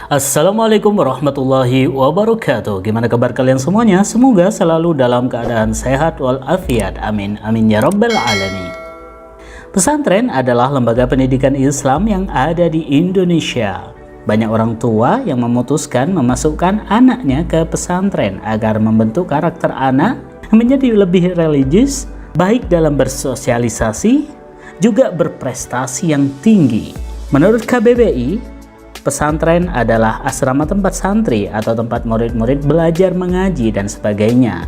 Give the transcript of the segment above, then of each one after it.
Assalamualaikum warahmatullahi wabarakatuh. Gimana kabar kalian semuanya? Semoga selalu dalam keadaan sehat walafiat. Amin amin ya rabbal alamin. Pesantren adalah lembaga pendidikan Islam yang ada di Indonesia. Banyak orang tua yang memutuskan memasukkan anaknya ke pesantren agar membentuk karakter anak menjadi lebih religius, baik dalam bersosialisasi, juga berprestasi yang tinggi. Menurut KBBI, pesantren adalah asrama tempat santri atau tempat murid-murid belajar mengaji dan sebagainya.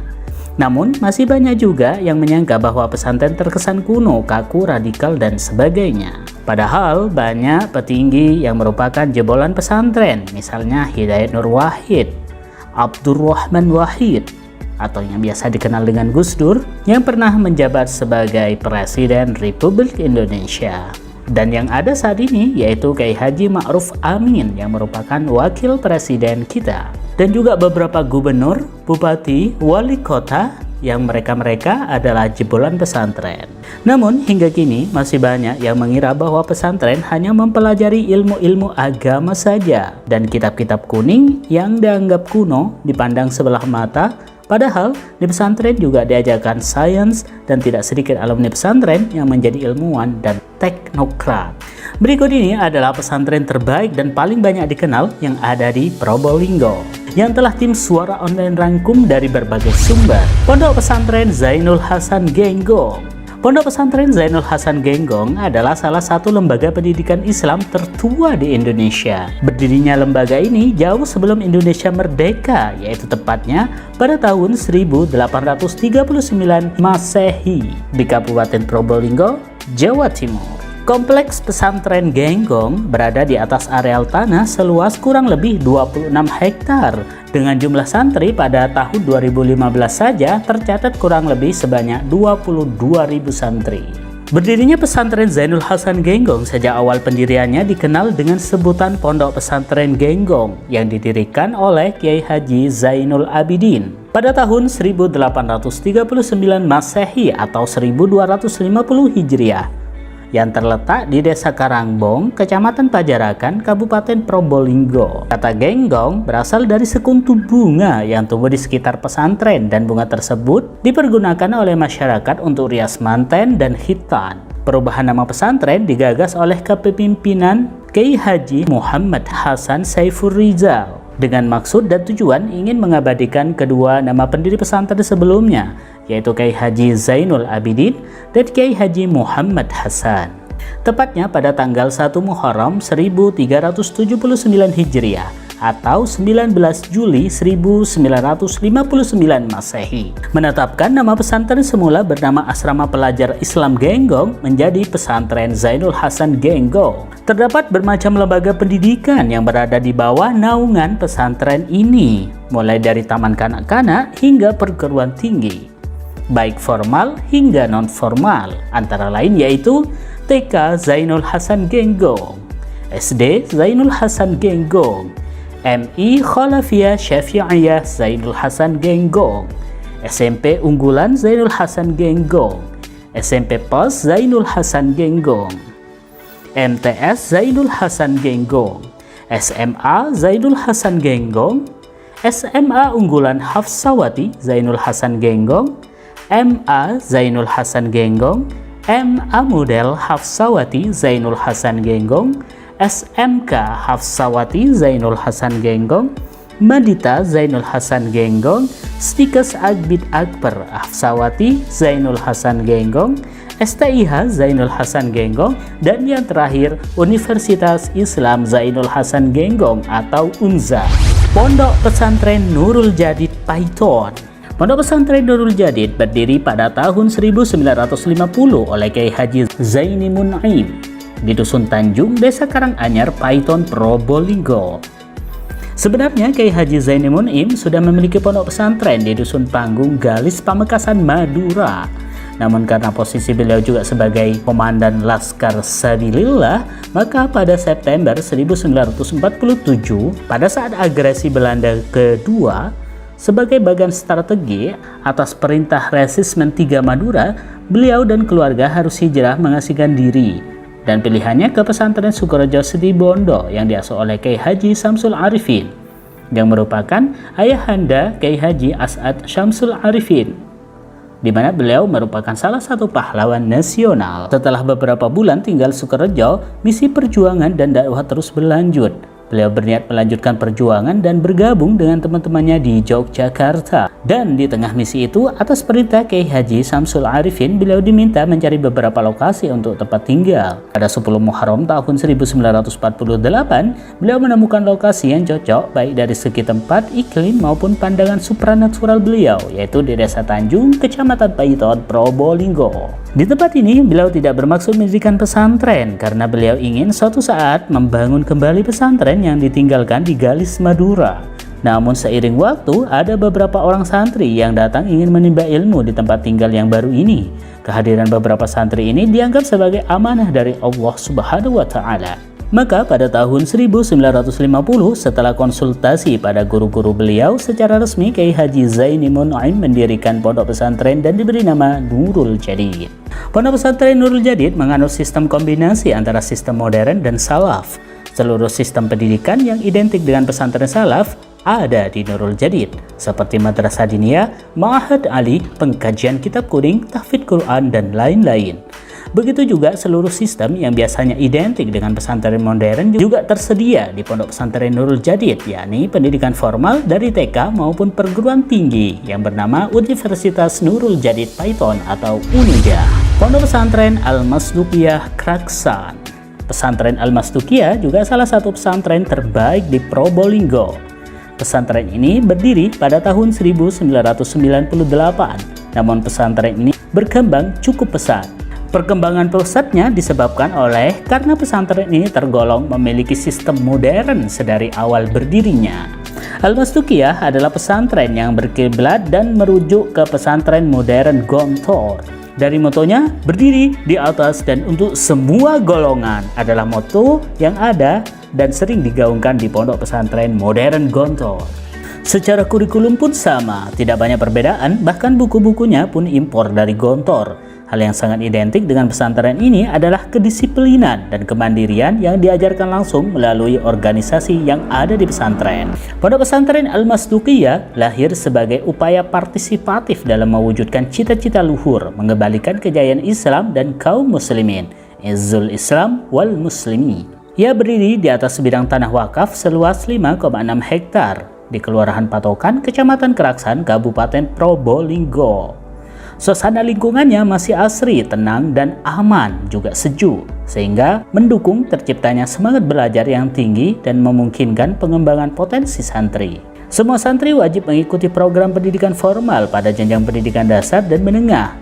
Namun, masih banyak juga yang menyangka bahwa pesantren terkesan kuno, kaku, radikal, dan sebagainya. Padahal, banyak petinggi yang merupakan jebolan pesantren, misalnya Hidayat Nur Wahid, Abdurrahman Wahid, atau yang biasa dikenal dengan Gus Dur, yang pernah menjabat sebagai Presiden Republik Indonesia. Dan yang ada saat ini yaitu Kiai Haji Ma'ruf Amin yang merupakan wakil presiden kita. Dan juga beberapa gubernur, bupati, wali kota yang mereka adalah jebolan pesantren. Namun hingga kini masih banyak yang mengira bahwa pesantren hanya mempelajari ilmu-ilmu agama saja. Dan kitab-kitab kuning yang dianggap kuno dipandang sebelah mata. Padahal di pesantren juga diajarkan sains dan tidak sedikit alumni pesantren yang menjadi ilmuwan dan teknokrat. Berikut ini adalah pesantren terbaik dan paling banyak dikenal yang ada di Probolinggo, yang telah tim Suara Online rangkum dari berbagai sumber. Pondok Pesantren Zainul Hasan Genggong. Pondok Pesantren Zainul Hasan Genggong adalah salah satu lembaga pendidikan Islam tertua di Indonesia. Berdirinya lembaga ini jauh sebelum Indonesia merdeka, yaitu tepatnya pada tahun 1839 Masehi di Kabupaten Probolinggo, Jawa Timur. Kompleks pesantren Genggong berada di atas areal tanah seluas kurang lebih 26 hektar. Dengan jumlah santri pada tahun 2015 saja tercatat kurang lebih sebanyak 22.000 santri. Berdirinya pesantren Zainul Hasan Genggong sejak awal pendiriannya dikenal dengan sebutan Pondok Pesantren Genggong yang didirikan oleh Kiai Haji Zainul Abidin pada tahun 1839 Masehi atau 1250 Hijriah, yang terletak di Desa Karangbong, Kecamatan Pajarakan, Kabupaten Probolinggo. Kata genggong berasal dari sekuntum bunga yang tumbuh di sekitar pesantren, dan bunga tersebut dipergunakan oleh masyarakat untuk rias manten dan khitan. Perubahan nama pesantren digagas oleh kepemimpinan Kiai Haji Muhammad Hasan Saiful Rizal dengan maksud dan tujuan ingin mengabadikan kedua nama pendiri pesantren sebelumnya, yaitu Kiai Haji Zainul Abidin dan Kiai Haji Muhammad Hasan. Tepatnya pada tanggal 1 Muharram 1379 Hijriah atau 19 Juli 1959 Masehi, menetapkan nama pesantren semula bernama Asrama Pelajar Islam Genggong menjadi Pesantren Zainul Hasan Genggong. Terdapat bermacam lembaga pendidikan yang berada di bawah naungan pesantren ini, mulai dari taman kanak-kanak hingga perguruan tinggi, baik formal hingga non-formal, antara lain yaitu TK Zainul Hasan Genggong, SD Zainul Hasan Genggong, MI Khalafiyah Syafi'iyah Zainul Hasan Genggong, SMP Unggulan Zainul Hasan Genggong, SMP Pos Zainul Hasan Genggong, MTS Zainul Hasan Genggong, SMA Zainul Hasan Genggong, SMA Unggulan Hafsawati Zainul Hasan Genggong, MA Zainul Hasan Genggong, MA Model Hafsawati Zainul Hasan Genggong, SMK Hafsawati Zainul Hasan Genggong, Madita Zainul Hasan Genggong, Stikes Agbid Akbar Hafsawati Zainul Hasan Genggong, STIH Zainul Hasan Genggong, dan yang terakhir Universitas Islam Zainul Hasan Genggong atau UNZA. Pondok Pesantren Nurul Jadid Paiton. Pondok Pesantren Nurul Jadid berdiri pada tahun 1950 oleh Kiai Haji Zaini Mun'im di Dusun Tanjung, Desa Karanganyar, Paiton, Probolinggo. Sebenarnya Kiai Haji Zaini Mun'im sudah memiliki pondok pesantren di Dusun Panggung, Galis, Pamekasan, Madura. Namun karena posisi beliau juga sebagai komandan Laskar Sabilillah, maka pada September 1947, pada saat agresi Belanda kedua, sebagai bagian strategi atas perintah Resismen 3 Madura, beliau dan keluarga harus hijrah mengasingkan diri dan pilihannya ke pesantren Sukorejo Situbondo yang diasuh oleh Kiai Haji Syamsul Arifin, yang merupakan ayahanda Kiai Haji As'ad Syamsul Arifin, di mana beliau merupakan salah satu pahlawan nasional. Setelah beberapa bulan tinggal Sukorejo, misi perjuangan dan dakwah terus berlanjut. Beliau berniat melanjutkan perjuangan dan bergabung dengan teman-temannya di Yogyakarta. Dan di tengah misi itu, atas perintah Kiai Haji Syamsul Arifin, beliau diminta mencari beberapa lokasi untuk tempat tinggal. Pada 10 Muharram tahun 1948, beliau menemukan lokasi yang cocok baik dari segi tempat, iklim maupun pandangan supranatural beliau, yaitu di Desa Tanjung, Kecamatan Paiton, Probolinggo. Di tempat ini, beliau tidak bermaksud mendirikan pesantren karena beliau ingin suatu saat membangun kembali pesantren yang ditinggalkan di Galis, Madura. Namun seiring waktu, ada beberapa orang santri yang datang ingin menimba ilmu di tempat tinggal yang baru ini. Kehadiran beberapa santri ini dianggap sebagai amanah dari Allah Subhanahu wa Ta'ala. Maka pada tahun 1950, setelah konsultasi pada guru-guru beliau, secara resmi Kiai Haji Zaini Mun'im mendirikan pondok pesantren dan diberi nama Nurul Jadid. Pondok pesantren Nurul Jadid menganut sistem kombinasi antara sistem modern dan salaf. Seluruh sistem pendidikan yang identik dengan pesantren salaf ada di Nurul Jadid, seperti madrasah diniyah, ma'had ali, pengkajian kitab kuning, tahfidz Quran, dan lain-lain. Begitu juga seluruh sistem yang biasanya identik dengan pesantren modern juga tersedia di pondok pesantren Nurul Jadid, yakni pendidikan formal dari TK maupun perguruan tinggi yang bernama Universitas Nurul Jadid Paiton atau UNUJA. Pondok pesantren Al-Masdukiyah Kraksan. Pesantren Al-Masdukiyah juga salah satu pesantren terbaik di Probolinggo. Pesantren ini berdiri pada tahun 1998, namun pesantren ini berkembang cukup pesat. Perkembangan pesatnya disebabkan karena pesantren ini tergolong memiliki sistem modern sedari awal berdirinya. Al-Masdukiyah adalah pesantren yang berkiblat dan merujuk ke pesantren modern Gontor. Dari motonya, berdiri di atas dan untuk semua golongan adalah moto yang ada dan sering digaungkan di pondok pesantren modern Gontor. Secara kurikulum pun sama, tidak banyak perbedaan, bahkan buku-bukunya pun impor dari Gontor. Hal yang sangat identik dengan pesantren ini adalah kedisiplinan dan kemandirian yang diajarkan langsung melalui organisasi yang ada di pesantren. Pondok pesantren Al-Masdukiyah lahir sebagai upaya partisipatif dalam mewujudkan cita-cita luhur, mengembalikan kejayaan Islam dan kaum muslimin, Izzul Islam wal Muslimi. Ia berdiri di atas sebidang tanah wakaf seluas 5,6 hektar di Kelurahan Patokan, Kecamatan Keraksan, Kabupaten Probolinggo. Suasana lingkungannya masih asri, tenang, dan aman, juga sejuk, sehingga mendukung terciptanya semangat belajar yang tinggi dan memungkinkan pengembangan potensi santri. Semua santri wajib mengikuti program pendidikan formal pada jenjang pendidikan dasar dan menengah,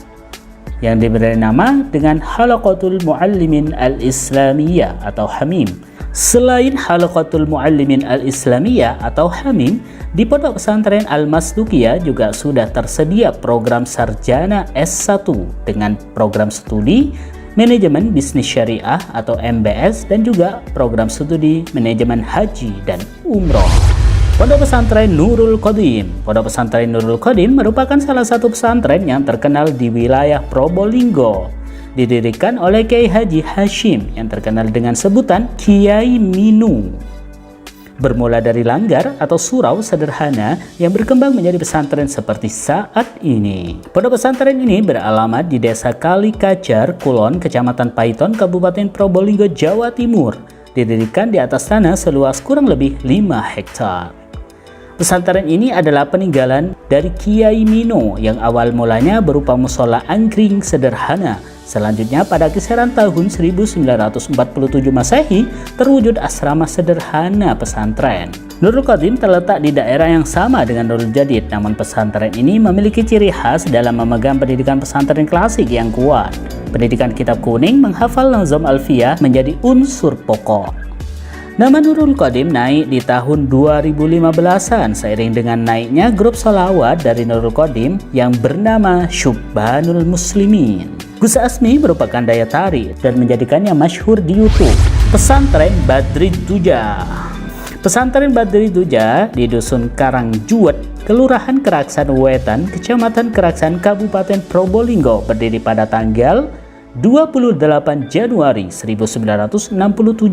yang diberi nama dengan Halaqatul Muallimin Al-Islamiyah atau HAMIM. Selain Halaqatul Muallimin Al-Islamiyah atau HAMIM, di pondok pesantren Al-Masdukiyah juga sudah tersedia program sarjana S1 dengan program studi Manajemen Bisnis Syariah atau MBS dan juga program studi Manajemen Haji dan Umroh. Pondok pesantren Nurul Qadim. Pondok pesantren Nurul Qadim merupakan salah satu pesantren yang terkenal di wilayah Probolinggo. Didirikan oleh Kiai Haji Hashim yang terkenal dengan sebutan Kiai Minu. Bermula dari langgar atau surau sederhana yang berkembang menjadi pesantren seperti saat ini. Pondok pesantren ini beralamat di Desa Kalikajar, Kulon, Kecamatan Paiton, Kabupaten Probolinggo, Jawa Timur. Didirikan di atas tanah seluas kurang lebih 5 hektar. Pesantren ini adalah peninggalan dari Kiai Mino yang awal mulanya berupa musola angkring sederhana. Selanjutnya pada kisaran tahun 1947 Masehi terwujud asrama sederhana pesantren. Nurul Qadim terletak di daerah yang sama dengan Nurul Jadid, namun pesantren ini memiliki ciri khas dalam memegang pendidikan pesantren klasik yang kuat. Pendidikan kitab kuning, menghafal nazam alfiyah menjadi unsur pokok. Nama Nurul Qadim naik di tahun 2015-an seiring dengan naiknya grup sholawat dari Nurul Qadim yang bernama Syubhanul Muslimin. Gus Asmi merupakan daya tarik dan menjadikannya masyhur di YouTube. Pesantren Badri Duja. Pesantren Badri Duja di Dusun Karangjuwet, Kelurahan Keraksan Wetan, Kecamatan Keraksan, Kabupaten Probolinggo berdiri pada tanggal 28 Januari 1967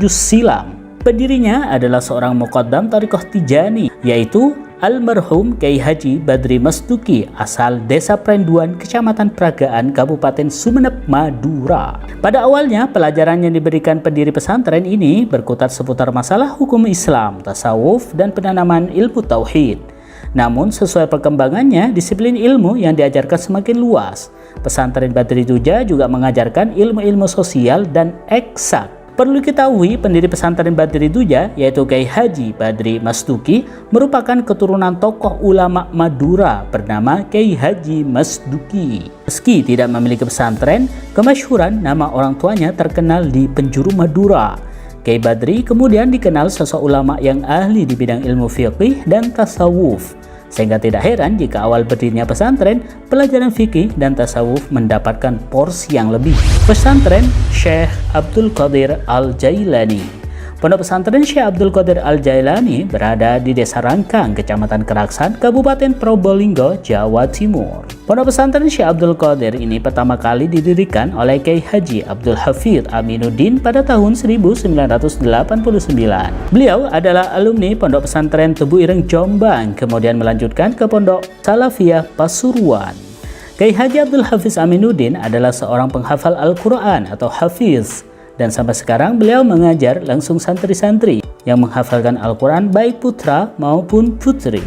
silam. Pendirinya adalah seorang muqaddam Thariqah Tijani, yaitu almarhum Kyai Haji Badri Masduki, asal Desa Prenduan, Kecamatan Pragaan, Kabupaten Sumeneb, Madura. Pada awalnya, pelajaran yang diberikan pendiri pesantren ini berkutat seputar masalah hukum Islam, tasawuf, dan penanaman ilmu tauhid. Namun, sesuai perkembangannya, disiplin ilmu yang diajarkan semakin luas. Pesantren Badri Duja juga mengajarkan ilmu-ilmu sosial dan eksak. Perlu diketahui, pendiri pesantren Badri Duja, yaitu Kyai Haji Badri Masduki, merupakan keturunan tokoh ulama Madura bernama Kyai Haji Masduki. Meski tidak memiliki pesantren, kemasyhuran nama orang tuanya terkenal di penjuru Madura. Kyai Badri kemudian dikenal sosok ulama yang ahli di bidang ilmu fiqih dan tasawuf. Sehingga tidak heran jika awal berdirinya pesantren, pelajaran fikih dan tasawuf mendapatkan porsi yang lebih. Pesantren Syekh Abdul Qadir Al-Jailani. Pondok pesantren Syekh Abdul Qadir Al-Jailani berada di Desa Rangkang, Kecamatan Keraksan, Kabupaten Probolinggo, Jawa Timur. Pondok pesantren Syekh Abdul Qadir ini pertama kali didirikan oleh Kyai Haji Abdul Hafidz Aminuddin pada tahun 1989. Beliau adalah alumni Pondok Pesantren Tebu Ireng Jombang, kemudian melanjutkan ke Pondok Salafiyah Pasuruan. Kyai Haji Abdul Hafidz Aminuddin adalah seorang penghafal Al-Quran atau hafiz, dan sampai sekarang beliau mengajar langsung santri-santri yang menghafalkan Al-Quran baik putra maupun putri.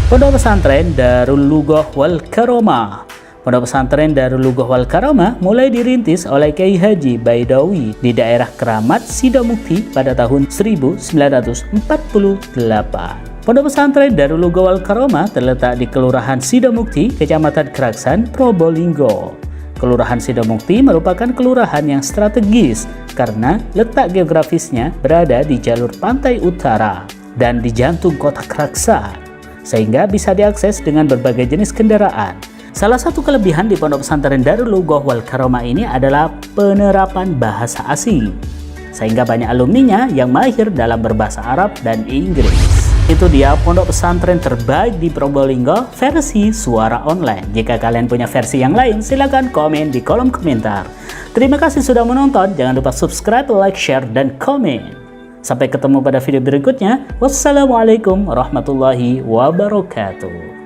Pondok pesantren Darul Lughah wal Karamah. Pondok pesantren Darul Lughah wal Karamah mulai dirintis oleh Kyai Haji Baidawi di daerah Keramat Sidomukti pada tahun 1948. Pondok pesantren Darul Lughah wal Karamah terletak di Kelurahan Sidomukti, Kecamatan Keraksan, Probolinggo. Kelurahan Sidomukti merupakan kelurahan yang strategis karena letak geografisnya berada di jalur pantai utara dan di jantung kota Keraksan, sehingga bisa diakses dengan berbagai jenis kendaraan. Salah satu kelebihan di Pondok Pesantren Darul Lughah wal Karamah ini adalah penerapan bahasa asing, sehingga banyak alumninya yang mahir dalam berbahasa Arab dan Inggris. Itu dia pondok pesantren terbaik di Probolinggo versi suara online. Jika kalian punya versi yang lain, silahkan komen di kolom komentar. Terima kasih sudah menonton. Jangan lupa subscribe, like, share, dan komen. Sampai ketemu pada video berikutnya. Wassalamualaikum warahmatullahi wabarakatuh.